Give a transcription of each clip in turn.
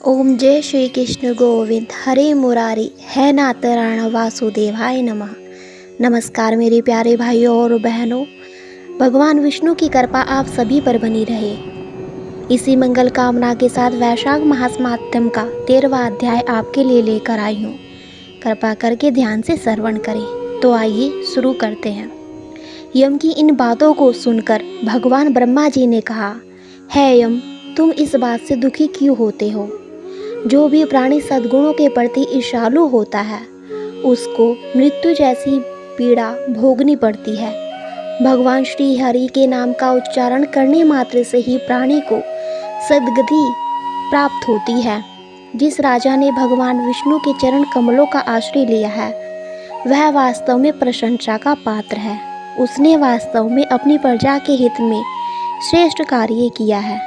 ओम जय श्री कृष्ण गोविंद हरे मुरारी है नातराण वासुदेवाय नमः। नमस्कार मेरे प्यारे भाइयों और बहनों, भगवान विष्णु की कृपा आप सभी पर बनी रहे। इसी मंगल कामना के साथ वैशाख महात्म्य का 13वां अध्याय आपके लिए लेकर आई हूँ। कृपा करके ध्यान से श्रवण करें। तो आइए शुरू करते हैं। यम की इन बातों को सुनकर भगवान ब्रह्मा जी ने कहा, है यम, तुम इस बात से दुखी क्यों होते हो? जो भी प्राणी सद्गुणों के प्रति ईर्ष्यालु होता है उसको मृत्यु जैसी पीड़ा भोगनी पड़ती है। भगवान श्री हरि के नाम का उच्चारण करने मात्र से ही प्राणी को सद्गति प्राप्त होती है। जिस राजा ने भगवान विष्णु के चरण कमलों का आश्रय लिया है वह वास्तव में प्रशंसा का पात्र है। उसने वास्तव में अपनी प्रजा के हित में श्रेष्ठ कार्य किया है।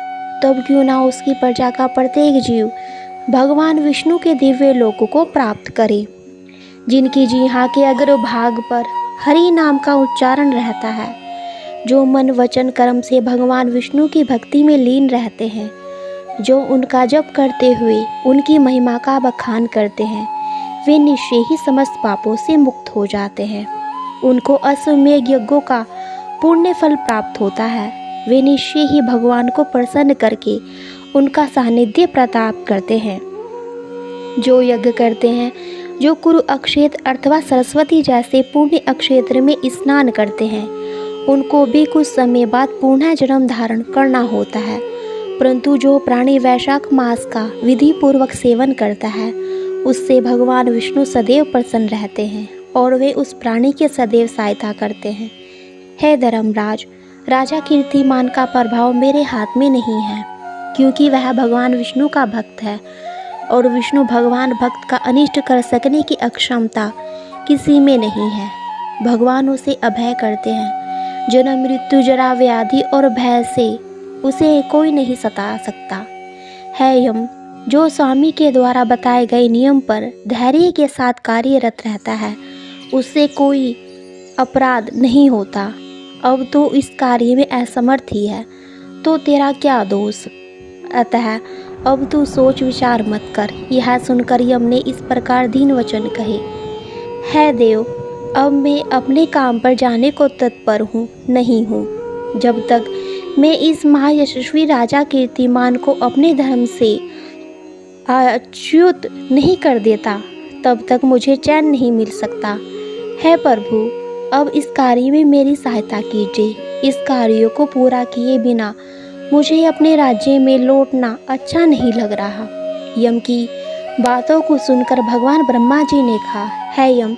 तब क्यों ना उसकी प्रजा का प्रत्येक जीव भगवान विष्णु के दिव्य लोक को प्राप्त करे। जिनकी जिह्वा के अग्रभाग पर हरि नाम का उच्चारण रहता है, जो मन वचन कर्म से भगवान विष्णु की भक्ति में लीन रहते हैं, जो उनका जप करते हुए उनकी महिमा का बखान करते हैं, वे निश्चय ही समस्त पापों से मुक्त हो जाते हैं। उनको अश्वमेध यज्ञों का पुण्य फल प्राप्त होता है। वे निश्चय ही भगवान को प्रसन्न करके उनका सानिध्य प्राप्त करते हैं। जो यज्ञ करते हैं, जो कुरु अक्षेत्र अथवा सरस्वती जैसे पुण्य अक्षेत्र में स्नान करते हैं, उनको भी कुछ समय बाद पुनः जन्म धारण करना होता है। परंतु जो प्राणी वैशाख मास का विधि पूर्वक सेवन करता है उससे भगवान विष्णु सदैव प्रसन्न रहते हैं और वे उस प्राणी के सदैव सहायता करते हैं। हे धर्मराज, राजा कीर्तिमान का प्रभाव मेरे हाथ में नहीं है, क्योंकि वह भगवान विष्णु का भक्त है और विष्णु भगवान भक्त का अनिष्ट कर सकने की अक्षमता किसी में नहीं है। भगवान उसे अभय करते हैं। जन्म मृत्यु जरा व्याधि और भय से उसे कोई नहीं सता सकता। है यम, जो स्वामी के द्वारा बताए गए नियम पर धैर्य के साथ कार्यरत रहता है उससे कोई अपराध नहीं होता। अब तो इस कार्य में असमर्थ ही है तो तेरा क्या दोष? अतः अब तू सोच विचार मत कर। यह सुनकर यम ने इस प्रकार दीन वचन कहे, है देव, अब मैं अपने काम पर जाने को तत्पर नहीं हूँ। जब तक मैं इस महायशस्वी राजा कीर्तिमान को अपने धर्म से अच्युत नहीं कर देता तब तक मुझे चैन नहीं मिल सकता। है प्रभु, अब इस कार्य में मेरी सहायता कीजिए। इस कार्य को पूरा किए बिना मुझे अपने राज्य में लौटना अच्छा नहीं लग रहा। यम की बातों को सुनकर भगवान ब्रह्मा जी ने कहा, है यम,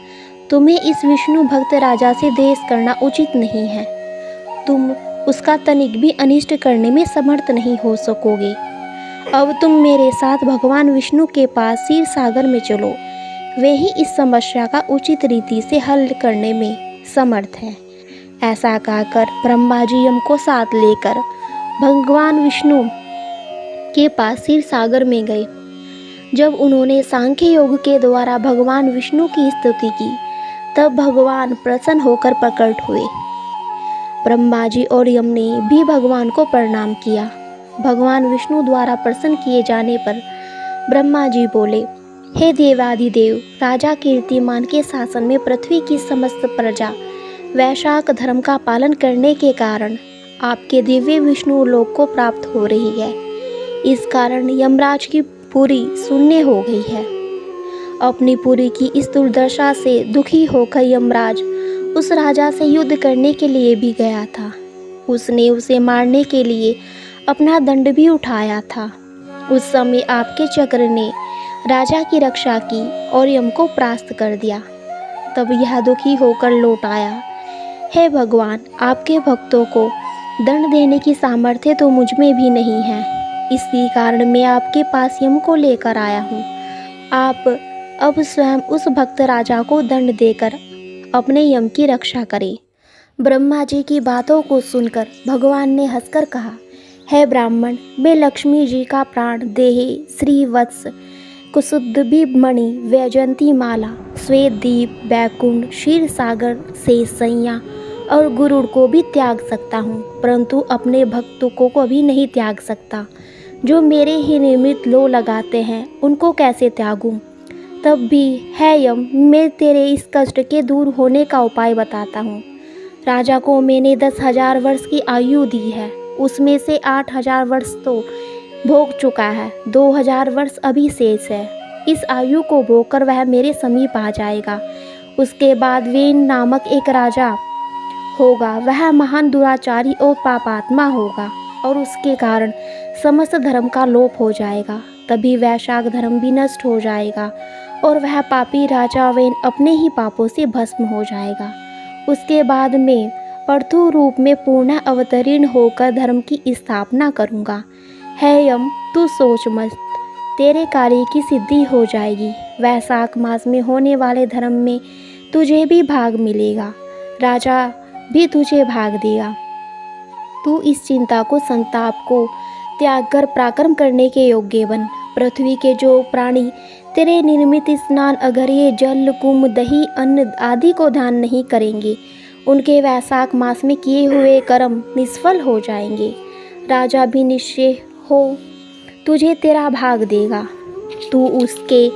तुम्हें इस विष्णु भक्त राजा से द्वेष करना उचित नहीं है। तुम उसका तनिक भी अनिष्ट करने में समर्थ नहीं हो सकोगे। अब तुम मेरे साथ भगवान विष्णु के पास क्षीर सागर में चलो। वे ही इस समस्या का उचित रीति से हल करने में समर्थ है। ऐसा कहकर ब्रह्मा जी यम को साथ लेकर भगवान विष्णु के पास क्षीर सागर में गए। जब उन्होंने सांख्य योग के द्वारा भगवान विष्णु की स्तुति की तब भगवान प्रसन्न होकर प्रकट हुए। ब्रह्मा जी और यम ने भी भगवान को प्रणाम किया। भगवान विष्णु द्वारा प्रसन्न किए जाने पर ब्रह्मा जी बोले, हे देवादिदेव, राजा कीर्तिमान के शासन में पृथ्वी की समस्त प्रजा वैशाख धर्म का पालन करने के कारण आपके दिव्य विष्णु लोक को प्राप्त हो रही है। इस कारण यमराज की पुरी शून्य हो गई है। अपनी पुरी की इस दुर्दशा से दुखी होकर यमराज उस राजा से युद्ध करने के लिए भी गया था। उसने उसे मारने के लिए अपना दंड भी उठाया था। उस समय आपके चक्र ने राजा की रक्षा की और यम को परास्त कर दिया। तब यह दुखी होकर लौट आया। हे भगवान, आपके भक्तों को दंड देने की सामर्थ्य तो मुझ में भी नहीं है। इसी कारण मैं आपके पास यम को लेकर आया हूँ। आप अब स्वयं उस भक्त राजा को दंड देकर अपने यम की रक्षा करें। ब्रह्मा जी की बातों को सुनकर भगवान ने हंसकर कहा, हे ब्राह्मण, मैं लक्ष्मी जी का प्राण देहे श्रीवत्स कुसुद्भी मणि वैजयंती माला श्वेत दीप बैकुंठ क्षीर सागर से सैया और गुरुड़ को भी त्याग सकता हूँ, परंतु अपने भक्तों को कभी नहीं त्याग सकता। जो मेरे ही निमित्त लो लगाते हैं उनको कैसे त्यागूं। तब भी है यम, मैं तेरे इस कष्ट के दूर होने का उपाय बताता हूँ। राजा को मैंने 10,000 वर्ष की आयु दी है, उसमें से 8,000 वर्ष तो भोग चुका है, 2,000 वर्ष अभी शेष है। इस आयु को भोगकर वह मेरे समीप आ जाएगा। उसके बाद वेन नामक एक राजा होगा, वह महान दुराचारी और पापात्मा होगा और उसके कारण समस्त धर्म का लोप हो जाएगा। तभी वैशाख धर्म भी नष्ट हो जाएगा और वह पापी राजा वेन अपने ही पापों से भस्म हो जाएगा। उसके बाद मैं पर्थु रूप में पुनः अवतरीर्ण होकर धर्म की स्थापना करूँगा। है यम, तू सोच मत, तेरे कार्य की सिद्धि हो जाएगी। वैशाख मास में होने वाले धर्म में तुझे भी भाग मिलेगा, राजा भी तुझे भाग देगा। तू इस चिंता को, संताप को त्याग कर पराक्रम करने के योग्य बन। पृथ्वी के जो प्राणी तेरे निर्मित स्नान, अघर्य, जल, कुंभ, दही, अन्न आदि को दान नहीं करेंगे, उनके वैशाख मास में किए हुए कर्म निष्फल हो जाएंगे। राजा भी निश्चय हो तुझे तेरा भाग देगा। तू उसके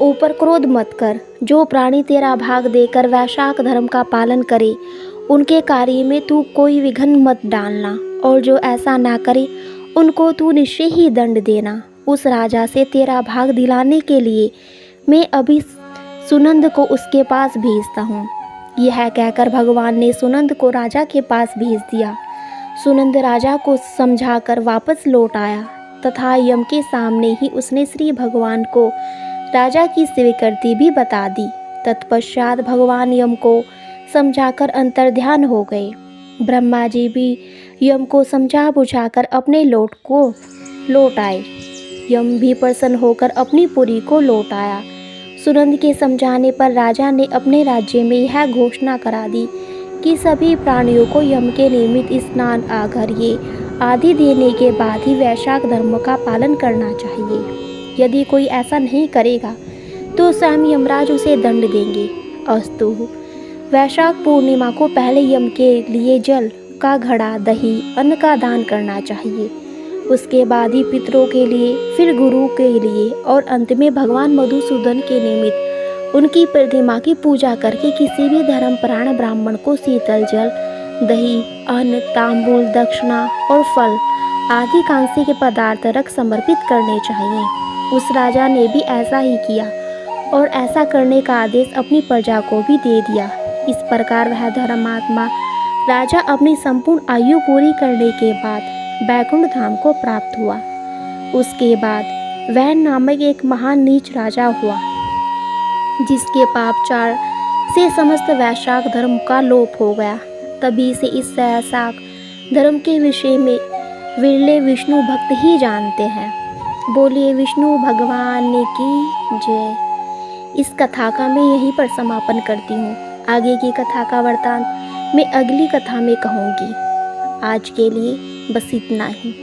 ऊपर क्रोध मत कर। जो प्राणी तेरा भाग देकर वैशाख धर्म का पालन करे, उनके कार्य में तू कोई विघ्न मत डालना, और जो ऐसा ना करे उनको तू निश्चय ही दंड देना। उस राजा से तेरा भाग दिलाने के लिए मैं अभी सुनंद को उसके पास भेजता हूँ। यह कहकर भगवान ने सुनंद को राजा के पास भेज दिया। सुनंद राजा को समझाकर वापस लौट आया तथा यम के सामने ही उसने श्री भगवान को राजा की स्वीकृति भी बता दी। तत्पश्चात भगवान यम को समझाकर अंतर्ध्यान हो गए। ब्रह्मा जी भी यम को समझा बुझाकर अपने लौट आए। यम भी प्रसन्न होकर अपनी पुरी को लौट आया। सुनंद के समझाने पर राजा ने अपने राज्य में यह घोषणा करा दी कि सभी प्राणियों को यम के नियमित स्नान, आघर्य आदि देने के बाद ही वैशाख धर्म का पालन करना चाहिए। यदि कोई ऐसा नहीं करेगा तो स्वयं यमराज उसे दंड देंगे। अस्तु। वैशाख पूर्णिमा को पहले यम के लिए जल का घड़ा, दही, अन्न का दान करना चाहिए। उसके बाद ही पितरों के लिए, फिर गुरु के लिए और अंत में भगवान मधुसूदन के निमित्त उनकी प्रतिमा की पूजा करके किसी भी धर्मपरायण ब्राह्मण को शीतल जल, दही, अन्न, तांबूल, दक्षिणा और फल आदि कांसे के पदार्थ रख समर्पित करने चाहिए। उस राजा ने भी ऐसा ही किया और ऐसा करने का आदेश अपनी प्रजा को भी दे दिया। इस प्रकार वह धर्मात्मा राजा अपनी संपूर्ण आयु पूरी करने के बाद बैकुंठ धाम को प्राप्त हुआ। उसके बाद वैन नामक एक महान नीच राजा हुआ, जिसके पापचार से समस्त वैशाख धर्म का लोप हो गया। तभी से इस वैशाख धर्म के विषय में विरले विष्णु भक्त ही जानते हैं। बोलिए विष्णु भगवान की जय। इस कथा का मैं यहीं पर समापन करती हूँ। आगे की कथा का वृतांत मैं अगली कथा में कहूँगी। आज के लिए बस इतना ही।